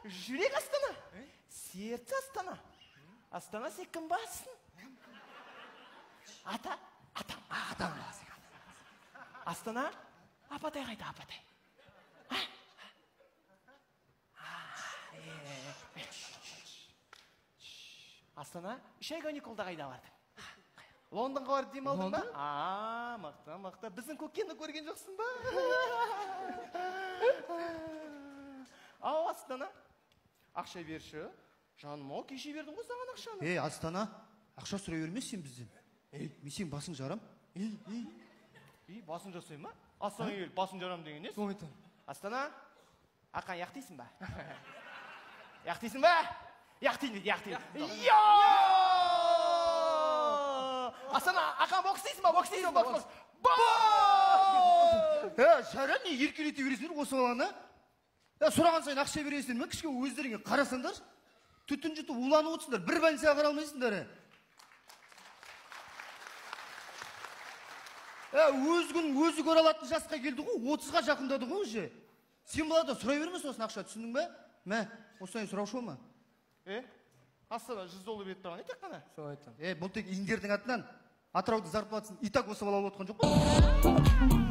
Жүрек Астана. Сердце Астана. Астана сен кім бассың? Атам. Астана, апатай қайда, апатай. Астана, 3 ай каникулда қайда бардың? Лондонға барып демалдың ба? Мақта. Біздің көккенді көрген жоқсың ба? Ау, Астана, ақша берші. Жаным, о, кеше бердің ғой саған ақшаны. Астана, ақша сұрай бермесің бізден. Мен сен басың жарам. Басың жасай ма? Астана ел, басың жарам деген не? Астана, аққан яқтайсың ба? Яқтайсың ба? Яқтайын. Астана, аққан бокс дейсің ба? Бокс! Жара не еркелете бересіңдер осы баланы? Сұраған сайын ақша бересіңдер ме? Кішке өздеріңе қарасаңдар. Түтін жұтып уланып отырсыңдар. Bir больницаға қара алмайсыңдар. Өз күн өзі көре алатын жасқа келді ғой, 30-ға жақындады ғой уже. Сен балада сұрай бермес осын ақша, түсіндің бе? Мә, осылайын сұраушы ма? Астана $100 беріп тұрған, тек қана? Сол айтам. Бұл тек индердің атынан Атыраудың зарплатасын и так осы бала алып отқан жоқ қой.